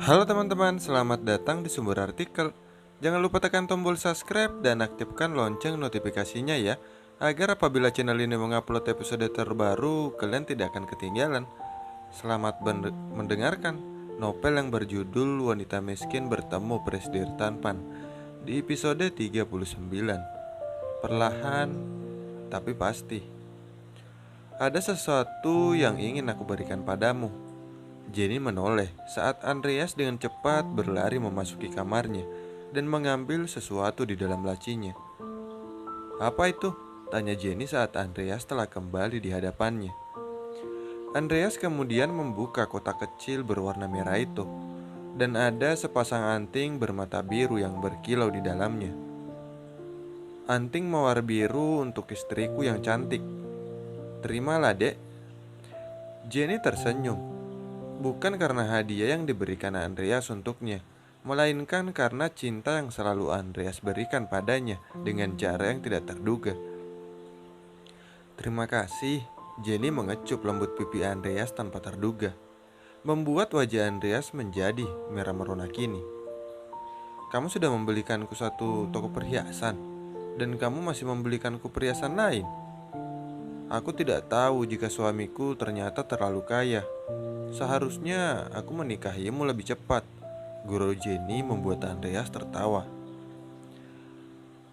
Halo teman-teman, selamat datang di Sumber Artikel. Jangan lupa tekan tombol subscribe dan aktifkan lonceng notifikasinya ya, agar apabila channel ini mengupload episode terbaru, kalian tidak akan ketinggalan. Selamat mendengarkan novel yang berjudul Wanita Miskin Bertemu Presidir Tanpan di episode 39. Perlahan tapi pasti. Ada sesuatu yang ingin aku berikan padamu. Jenny menoleh saat Andreas dengan cepat berlari memasuki kamarnya dan mengambil sesuatu di dalam lacinya. "Apa itu?" tanya Jenny saat Andreas telah kembali di hadapannya. Andreas kemudian membuka kotak kecil berwarna merah itu, dan ada sepasang anting bermata biru yang berkilau di dalamnya. "Anting mawar biru untuk istriku yang cantik. Terimalah, Dek." Jenny tersenyum. Bukan karena hadiah yang diberikan Andreas untuknya, melainkan karena cinta yang selalu Andreas berikan padanya dengan cara yang tidak terduga. "Terima kasih." Jenny mengecup lembut pipi Andreas tanpa terduga, membuat wajah Andreas menjadi merah merona kini. "Kamu sudah membelikanku satu toko perhiasan, dan kamu masih membelikanku perhiasan lain. Aku tidak tahu jika suamiku ternyata terlalu kaya. Seharusnya aku menikahimu lebih cepat." Guru Jenny membuat Andreas tertawa.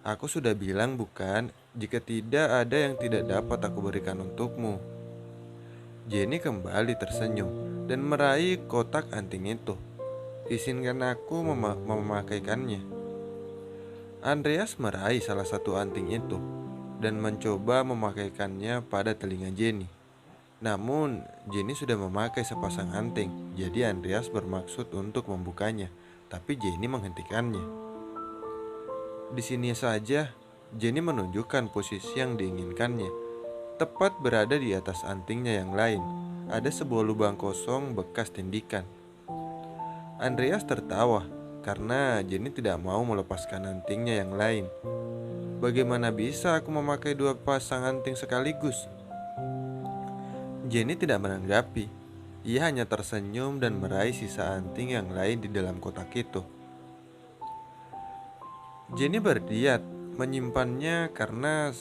"Aku sudah bilang bukan, jika tidak ada yang tidak dapat aku berikan untukmu." Jenny kembali tersenyum dan meraih kotak anting itu. "Izinkan aku memakaikannya." Andreas meraih salah satu anting itu dan mencoba memakaikannya pada telinga Jenny. Namun, Jenny sudah memakai sepasang anting, jadi Andreas bermaksud untuk membukanya, tapi Jenny menghentikannya. "Di sini saja." Jenny menunjukkan posisi yang diinginkannya, tepat berada di atas antingnya yang lain. Ada sebuah lubang kosong bekas tindikan. Andreas tertawa karena Jenny tidak mau melepaskan antingnya yang lain. "Bagaimana bisa aku memakai dua pasang anting sekaligus?" Jenny tidak menanggapi. Ia hanya tersenyum dan meraih sisa anting yang lain di dalam kotak itu. Jenny berdiat menyimpannya karena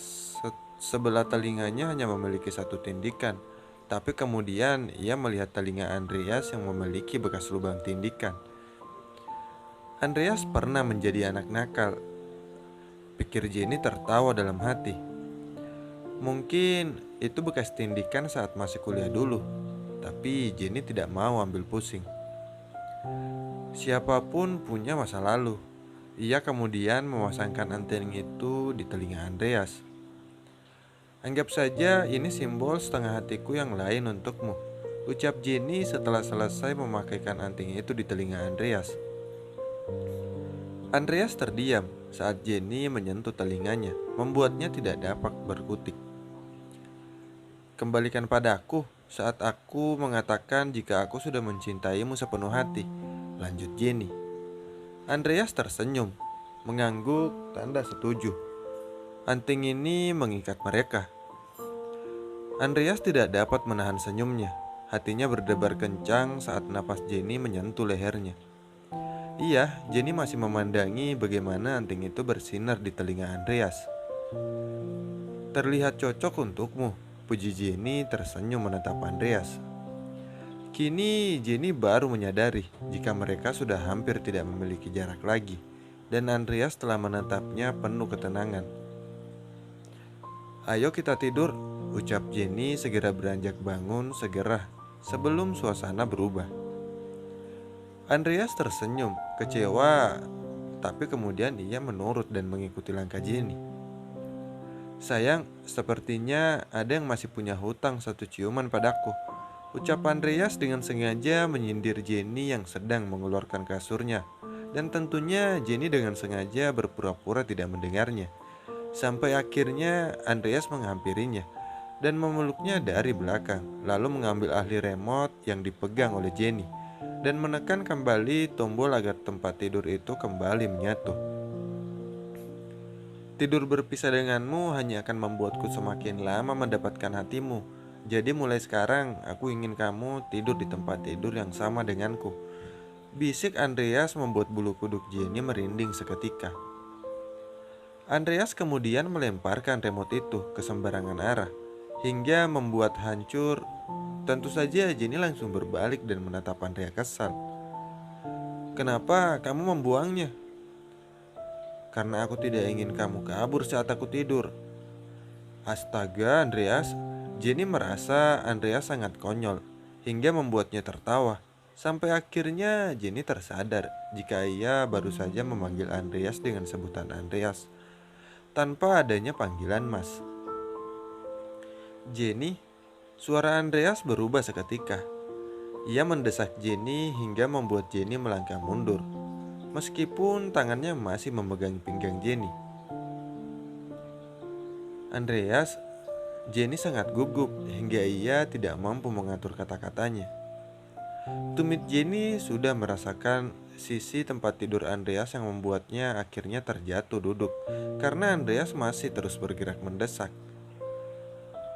sebelah telinganya hanya memiliki satu tindikan. Tapi kemudian ia melihat telinga Andreas yang memiliki bekas lubang tindikan. Andreas pernah menjadi anak nakal, pikir Jenny tertawa dalam hati. Mungkin itu bekas tindikan saat masih kuliah dulu, tapi Jenny tidak mau ambil pusing. Siapapun punya masa lalu. Ia kemudian memasangkan anting itu di telinga Andreas. "Anggap saja ini simbol setengah hatiku yang lain untukmu," ucap Jenny setelah selesai memakaikan anting itu di telinga Andreas. Andreas terdiam saat Jenny menyentuh telinganya, membuatnya tidak dapat berkutik. "Kembalikan padaku saat aku mengatakan jika aku sudah mencintaimu sepenuh hati," lanjut Jenny. Andreas tersenyum, mengangguk tanda setuju. Anting ini mengikat mereka. Andreas tidak dapat menahan senyumnya. Hatinya berdebar kencang saat napas Jenny menyentuh lehernya. Iya, Jenny masih memandangi bagaimana anting itu bersinar di telinga Andreas. "Terlihat cocok untukmu," puji Jenny tersenyum menatap Andreas. Kini Jenny baru menyadari jika mereka sudah hampir tidak memiliki jarak lagi, dan Andreas telah menatapnya penuh ketenangan. "Ayo kita tidur," ucap Jenny segera beranjak bangun segera sebelum suasana berubah. Andreas tersenyum, kecewa, tapi kemudian ia menurut dan mengikuti langkah Jenny. "Sayang, sepertinya ada yang masih punya hutang satu ciuman padaku," ucap Andreas dengan sengaja menyindir Jenny yang sedang mengeluarkan kasurnya. Dan tentunya Jenny dengan sengaja berpura-pura tidak mendengarnya. Sampai akhirnya Andreas menghampirinya dan memeluknya dari belakang, lalu mengambil alih remote yang dipegang oleh Jenny dan menekan kembali tombol agar tempat tidur itu kembali menyatu. "Tidur berpisah denganmu hanya akan membuatku semakin lama mendapatkan hatimu. Jadi mulai sekarang aku ingin kamu tidur di tempat tidur yang sama denganku." Bisik Andreas membuat bulu kuduk Jenny merinding seketika. Andreas kemudian melemparkan remote itu ke sembarangan arah hingga membuat hancur. Tentu saja Jenny langsung berbalik dan menatap Andreas kesal. "Kenapa kamu membuangnya?" "Karena aku tidak ingin kamu kabur saat aku tidur." Astaga, Andreas. Jenny merasa Andreas sangat konyol hingga membuatnya tertawa. Sampai akhirnya Jenny tersadar jika ia baru saja memanggil Andreas dengan sebutan Andreas tanpa adanya panggilan Mas. "Jenny." Suara Andreas berubah seketika. Ia mendesak Jenny hingga membuat Jenny melangkah mundur, meskipun tangannya masih memegang pinggang Jenny. "Andreas." Jenny sangat gugup hingga ia tidak mampu mengatur kata-katanya. Tumit Jenny sudah merasakan sisi tempat tidur Andreas yang membuatnya akhirnya terjatuh duduk karena Andreas masih terus bergerak mendesak.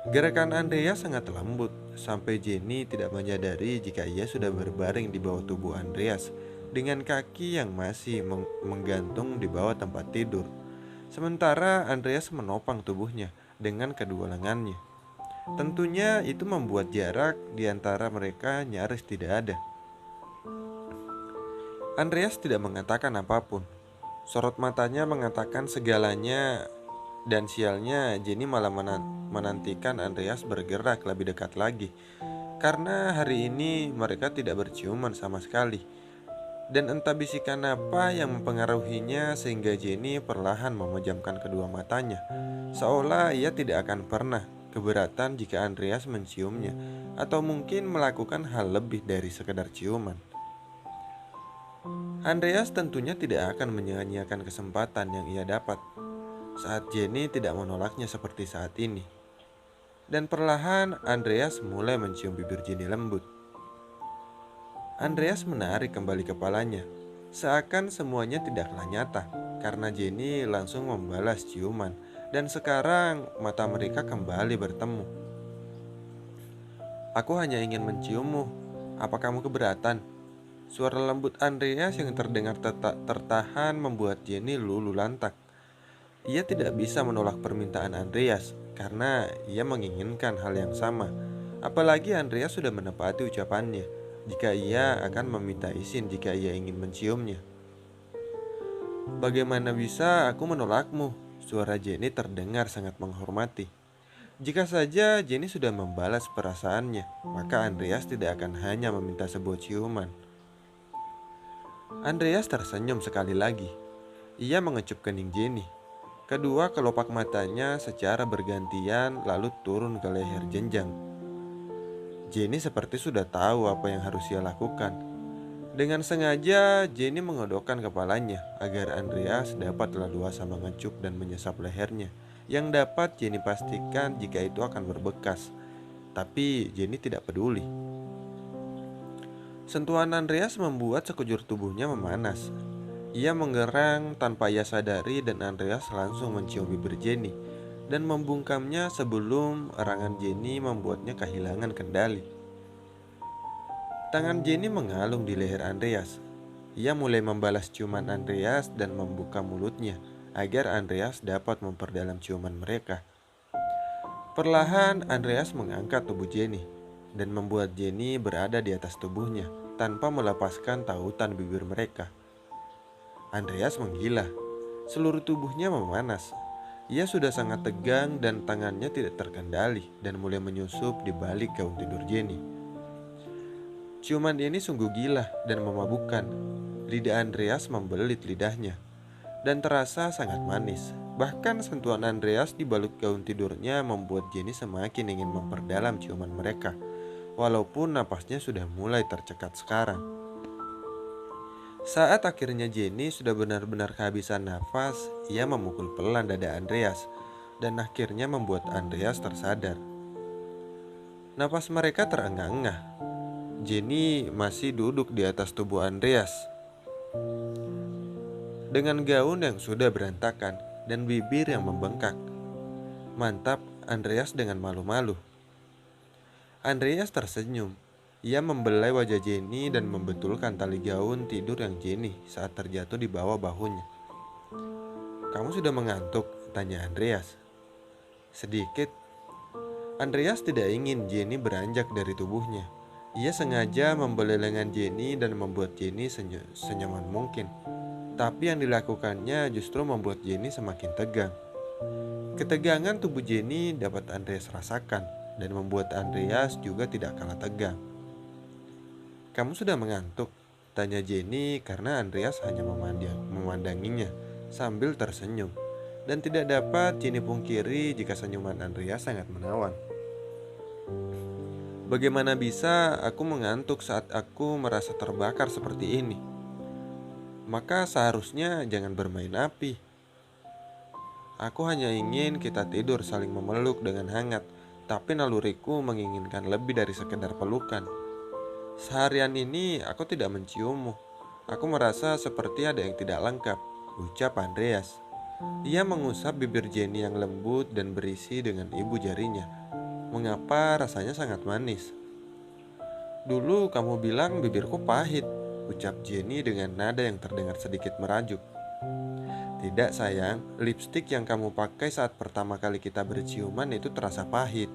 Gerakan Andreas sangat lembut sampai Jenny tidak menyadari jika ia sudah berbaring di bawah tubuh Andreas dengan kaki yang masih menggantung di bawah tempat tidur. Sementara Andreas menopang tubuhnya dengan kedua lengannya. Tentunya itu membuat jarak di antara mereka nyaris tidak ada. Andreas tidak mengatakan apapun. Sorot matanya mengatakan segalanya. Dan sialnya Jenny malah menantikan Andreas bergerak lebih dekat lagi. Karena hari ini mereka tidak berciuman sama sekali. Dan entah bisikan apa yang mempengaruhinya sehingga Jenny perlahan memejamkan kedua matanya, seolah ia tidak akan pernah keberatan jika Andreas menciumnya, atau mungkin melakukan hal lebih dari sekedar ciuman. Andreas tentunya tidak akan menyia-nyiakan kesempatan yang ia dapat saat Jenny tidak menolaknya seperti saat ini. Dan perlahan Andreas mulai mencium bibir Jenny lembut. Andreas menarik kembali kepalanya, seakan semuanya tidaklah nyata, karena Jenny langsung membalas ciuman, dan sekarang mata mereka kembali bertemu. "Aku hanya ingin menciummu, apa kamu keberatan?" Suara lembut Andreas yang terdengar tertahan membuat Jenny luluh lantak. Ia tidak bisa menolak permintaan Andreas karena ia menginginkan hal yang sama. Apalagi Andreas sudah menepati ucapannya jika ia akan meminta izin jika ia ingin menciumnya. "Bagaimana bisa aku menolakmu?" Suara Jenny terdengar sangat menghormati. Jika saja Jenny sudah membalas perasaannya, maka Andreas tidak akan hanya meminta sebuah ciuman. Andreas tersenyum sekali lagi. Ia mengecup kening Jenny. Kedua kelopak matanya secara bergantian lalu turun ke leher jenjang. Jenny seperti sudah tahu apa yang harus ia lakukan. Dengan sengaja Jenny mengodokkan kepalanya agar Andreas dapat leluasa mengecup dan menyesap lehernya, yang dapat Jenny pastikan jika itu akan berbekas. Tapi Jenny tidak peduli. Sentuhan Andreas membuat sekujur tubuhnya memanas. Ia menggerang tanpa ia sadari dan Andreas langsung mencium bibir Jenny dan membungkamnya sebelum erangan Jenny membuatnya kehilangan kendali. Tangan Jenny mengalung di leher Andreas. Ia mulai membalas ciuman Andreas dan membuka mulutnya agar Andreas dapat memperdalam ciuman mereka. Perlahan Andreas mengangkat tubuh Jenny dan membuat Jenny berada di atas tubuhnya tanpa melepaskan tautan bibir mereka. Andreas menggila. Seluruh tubuhnya memanas. Ia sudah sangat tegang dan tangannya tidak terkendali dan mulai menyusup di balik gaun tidur Jenny. Ciuman ini sungguh gila dan memabukkan. Lidah Andreas membelit lidahnya dan terasa sangat manis. Bahkan sentuhan Andreas di balik gaun tidurnya membuat Jenny semakin ingin memperdalam ciuman mereka, walaupun napasnya sudah mulai tercekat sekarang. Saat akhirnya Jenny sudah benar-benar kehabisan nafas, ia memukul pelan dada Andreas dan akhirnya membuat Andreas tersadar. Napas mereka terengah-engah. Jenny masih duduk di atas tubuh Andreas dengan gaun yang sudah berantakan dan bibir yang membengkak. Mantap, Andreas dengan malu-malu. Andreas tersenyum. Ia membelai wajah Jenny dan membetulkan tali gaun tidur yang Jenny saat terjatuh di bawah bahunya. "Kamu sudah mengantuk?" tanya Andreas. "Sedikit." Andreas tidak ingin Jenny beranjak dari tubuhnya. Ia sengaja membelai lengan Jenny dan membuat Jenny senyaman mungkin. Tapi yang dilakukannya justru membuat Jenny semakin tegang. Ketegangan tubuh Jenny dapat Andreas rasakan dan membuat Andreas juga tidak kalah tegang. "Kamu sudah mengantuk?" tanya Jenny karena Andreas hanya memandanginya sambil tersenyum. Dan tidak dapat Jenny pungkiri jika senyuman Andreas sangat menawan. "Bagaimana bisa aku mengantuk saat aku merasa terbakar seperti ini? Maka seharusnya jangan bermain api. Aku hanya ingin kita tidur saling memeluk dengan hangat, tapi naluriku menginginkan lebih dari sekedar pelukan. Seharian ini aku tidak menciummu. Aku merasa seperti ada yang tidak lengkap," ucap Andreas. Ia mengusap bibir Jenny yang lembut dan berisi dengan ibu jarinya. "Mengapa rasanya sangat manis?" "Dulu kamu bilang bibirku pahit," ucap Jenny dengan nada yang terdengar sedikit merajuk. "Tidak sayang, lipstik yang kamu pakai saat pertama kali kita berciuman itu terasa pahit.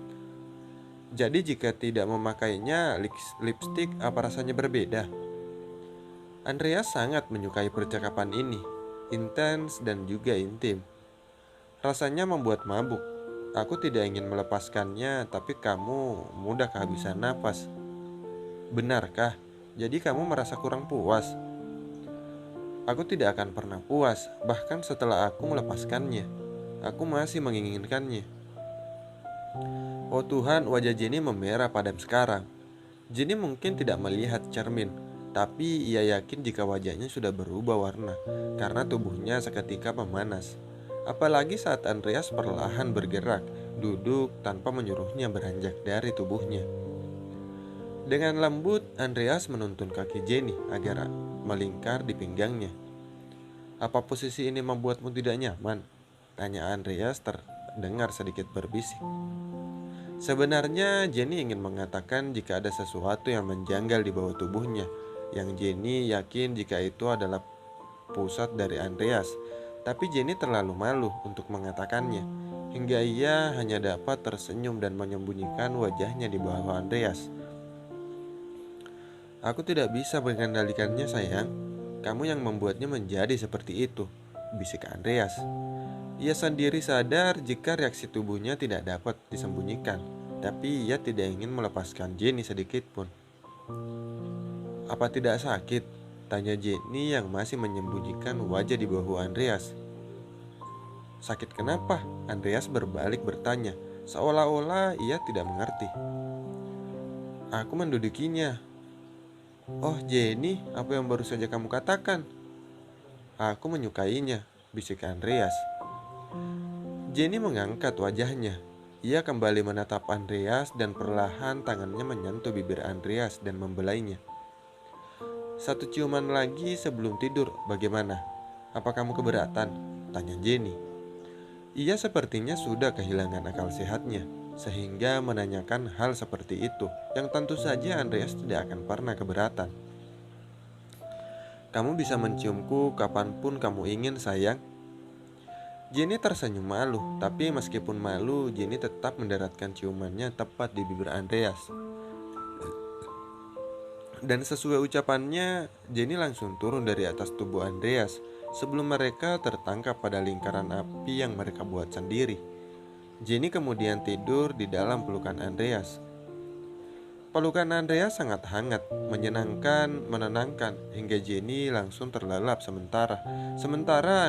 Jadi jika tidak memakainya, lipstik apa rasanya berbeda?" Andreas sangat menyukai percakapan ini, intens dan juga intim. Rasanya membuat mabuk. Aku tidak ingin melepaskannya, tapi kamu mudah kehabisan napas. "Benarkah? Jadi kamu merasa kurang puas?" "Aku tidak akan pernah puas, bahkan setelah aku melepaskannya. Aku masih menginginkannya." Oh Tuhan, wajah Jenny memerah padam sekarang. Jenny mungkin tidak melihat cermin, tapi ia yakin jika wajahnya sudah berubah warna karena tubuhnya seketika memanas. Apalagi saat Andreas perlahan bergerak, duduk tanpa menyuruhnya beranjak dari tubuhnya. Dengan lembut, Andreas menuntun kaki Jenny agar melingkar di pinggangnya. "Apa posisi ini membuatmu tidak nyaman?" tanya Andreas terdengar sedikit berbisik. Sebenarnya Jenny ingin mengatakan jika ada sesuatu yang menjanggal di bawah tubuhnya, yang Jenny yakin jika itu adalah pusat dari Andreas. Tapi Jenny terlalu malu untuk mengatakannya, hingga ia hanya dapat tersenyum dan menyembunyikan wajahnya di bawah Andreas. "Aku tidak bisa mengendalikannya sayang, kamu yang membuatnya menjadi seperti itu," bisik Andreas. Ia sendiri sadar jika reaksi tubuhnya tidak dapat disembunyikan, tapi ia tidak ingin melepaskan Jenny sedikit pun. "Apa tidak sakit?" tanya Jenny yang masih menyembunyikan wajah di bahu Andreas. "Sakit kenapa?" Andreas berbalik bertanya, seolah-olah ia tidak mengerti. "Aku mendudukinya." "Oh Jenny, apa yang baru saja kamu katakan?" "Aku menyukainya," bisik Andreas. Jenny mengangkat wajahnya. Ia kembali menatap Andreas dan perlahan tangannya menyentuh bibir Andreas dan membelainya. "Satu ciuman lagi sebelum tidur, bagaimana? Apa kamu keberatan?" tanya Jenny. Ia sepertinya sudah kehilangan akal sehatnya, sehingga menanyakan hal seperti itu, yang tentu saja Andreas tidak akan pernah keberatan. "Kamu bisa menciumku kapanpun kamu ingin sayang." Jenny tersenyum malu, tapi meskipun malu, Jenny tetap mendaratkan ciumannya tepat di bibir Andreas. Dan sesuai ucapannya, Jenny langsung turun dari atas tubuh Andreas sebelum mereka tertangkap pada lingkaran api yang mereka buat sendiri. Jenny kemudian tidur di dalam pelukan Andreas. Pelukan Andreas sangat hangat, menyenangkan, menenangkan, hingga Jenny langsung terlelap sementara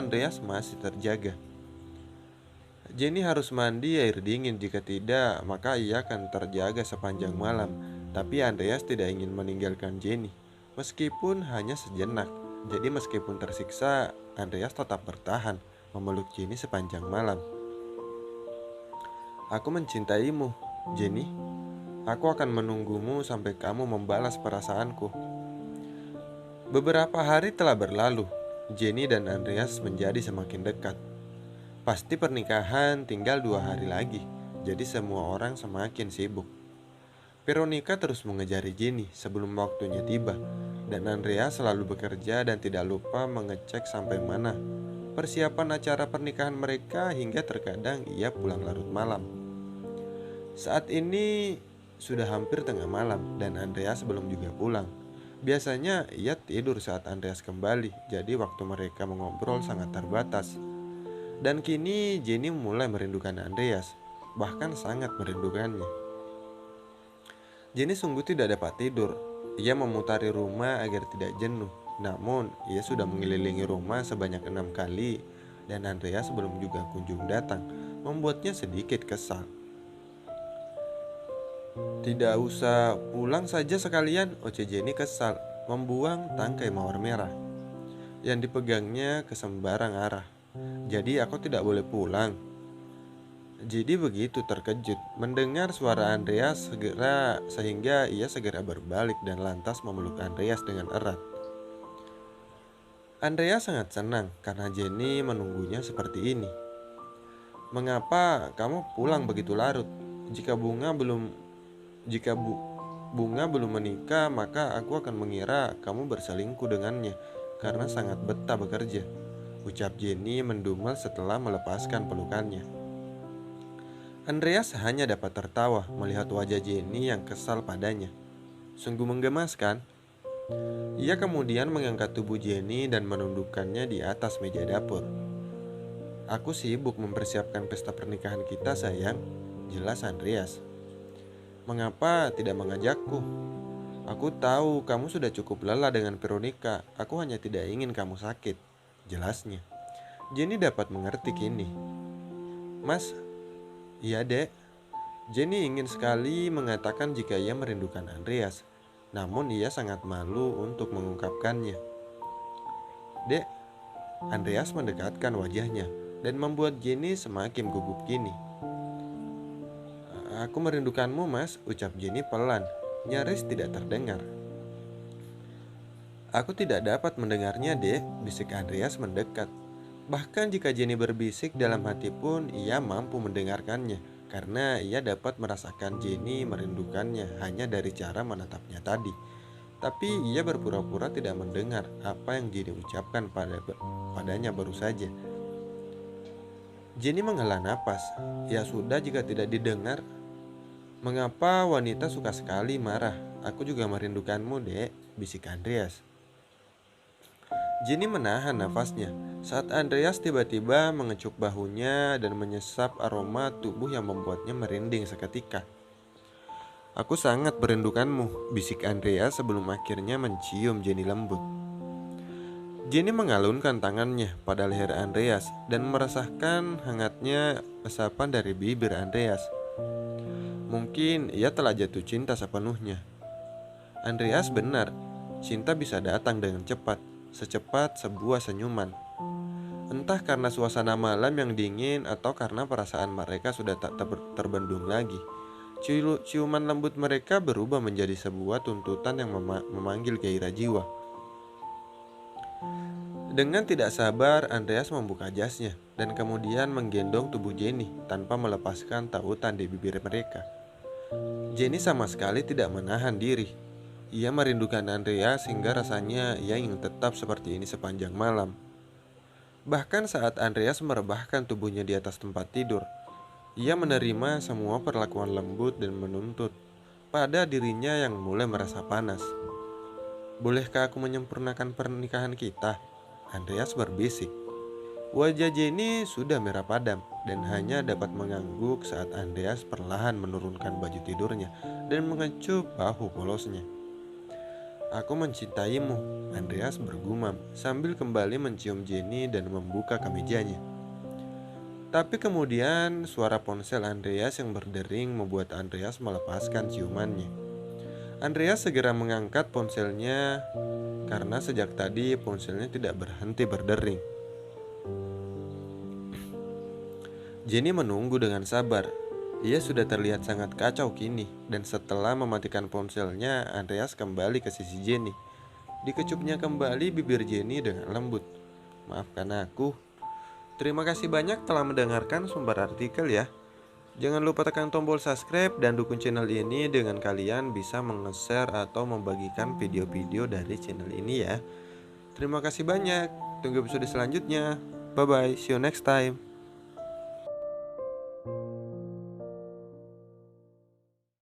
Andreas masih terjaga. Jenny harus mandi air dingin, jika tidak maka ia akan terjaga sepanjang malam. Tapi Andreas tidak ingin meninggalkan Jenny, meskipun hanya sejenak. Jadi meskipun tersiksa, Andreas tetap bertahan memeluk Jenny sepanjang malam. "Aku mencintaimu, Jenny. Aku akan menunggumu sampai kamu membalas perasaanku." Beberapa hari telah berlalu. Jenny dan Andreas menjadi semakin dekat. Pasti pernikahan tinggal 2 hari lagi, jadi semua orang semakin sibuk. Veronica terus mengejari Jenny sebelum waktunya tiba, dan Andreas selalu bekerja dan tidak lupa mengecek sampai mana persiapan acara pernikahan mereka hingga terkadang ia pulang larut malam. Saat ini sudah hampir tengah malam dan Andreas belum juga pulang. Biasanya ia tidur saat Andreas kembali, jadi waktu mereka mengobrol sangat terbatas. Dan kini Jenny mulai merindukan Andreas, bahkan sangat merindukannya. Jenny sungguh tidak dapat tidur. Ia memutari rumah agar tidak jenuh. Namun, ia sudah mengelilingi rumah sebanyak 6 kali dan Andreas belum juga kunjung datang, membuatnya sedikit kesal. Tidak usah pulang saja sekalian, oce Jenny kesal, membuang tangkai mawar merah yang dipegangnya ke sembarang arah. Jadi aku tidak boleh pulang. Jadi begitu terkejut mendengar suara Andreas sehingga ia segera berbalik dan lantas memeluk Andreas dengan erat. Andreas sangat senang karena Jenny menunggunya seperti ini. Mengapa kamu pulang begitu larut? Jika bunga belum menikah, maka aku akan mengira kamu berselingkuh dengannya karena sangat betah bekerja, ucap Jenny mendumel setelah melepaskan pelukannya. Andreas hanya dapat tertawa melihat wajah Jenny yang kesal padanya. Sungguh menggemaskan. Ia kemudian mengangkat tubuh Jenny dan menundukkannya di atas meja dapur. Aku sibuk mempersiapkan pesta pernikahan kita, sayang, jelas Andreas. Mengapa tidak mengajakku? Aku tahu kamu sudah cukup lelah dengan Veronica. Aku hanya tidak ingin kamu sakit, jelasnya. Jenny dapat mengerti kini. Mas, iya dek. Jenny ingin sekali mengatakan jika ia merindukan Andreas, namun ia sangat malu untuk mengungkapkannya. Dek, Andreas mendekatkan wajahnya dan membuat Jenny semakin gugup kini. Aku merindukanmu, Mas, ucap Jenny pelan, nyaris tidak terdengar. Aku tidak dapat mendengarnya, dek, bisik Andreas mendekat. Bahkan jika Jenny berbisik dalam hati pun ia mampu mendengarkannya, karena ia dapat merasakan Jenny merindukannya hanya dari cara menatapnya tadi. Tapi ia berpura-pura tidak mendengar apa yang Jenny ucapkan padanya baru saja. Jenny menghela napas. Ya sudah jika tidak didengar. Mengapa wanita suka sekali marah? Aku juga merindukanmu, dek, bisik Andreas. Jenny menahan nafasnya saat Andreas tiba-tiba mengecup bahunya dan menyesap aroma tubuh yang membuatnya merinding seketika. Aku sangat merindukanmu, bisik Andreas sebelum akhirnya mencium Jenny lembut. Jenny mengalunkan tangannya pada leher Andreas dan merasakan hangatnya resapan dari bibir Andreas. Mungkin ia telah jatuh cinta sepenuhnya. Andreas benar, cinta bisa datang dengan cepat, secepat sebuah senyuman. Entah karena suasana malam yang dingin atau karena perasaan mereka sudah tak terbendung lagi. Ciuman lembut mereka berubah menjadi sebuah tuntutan yang memanggil gairah jiwa. Dengan tidak sabar, Andreas membuka jasnya dan kemudian menggendong tubuh Jenny tanpa melepaskan tautan di bibir mereka. Jenny sama sekali tidak menahan diri. Ia merindukan Andreas hingga rasanya ia ingin tetap seperti ini sepanjang malam. Bahkan saat Andreas merebahkan tubuhnya di atas tempat tidur, ia menerima semua perlakuan lembut dan menuntut pada dirinya yang mulai merasa panas. Bolehkah aku menyempurnakan pernikahan kita? Andreas berbisik. Wajah Jenny sudah merah padam dan hanya dapat mengangguk saat Andreas perlahan menurunkan baju tidurnya dan mengecup bahu polosnya. Aku mencintaimu, Andreas bergumam sambil kembali mencium Jenny dan membuka kemejanya. Tapi kemudian suara ponsel Andreas yang berdering membuat Andreas melepaskan ciumannya. Andreas segera mengangkat ponselnya karena sejak tadi ponselnya tidak berhenti berdering. Jenny menunggu dengan sabar. Ia sudah terlihat sangat kacau kini, dan setelah mematikan ponselnya, Andreas kembali ke sisi Jenny. Dikecupnya kembali bibir Jenny dengan lembut. Maafkan aku. Terima kasih banyak telah mendengarkan sumber artikel ya. Jangan lupa tekan tombol subscribe dan dukung channel ini dengan kalian bisa meng-share atau membagikan video-video dari channel ini ya. Terima kasih banyak. Tunggu episode selanjutnya. Bye bye, see you next time.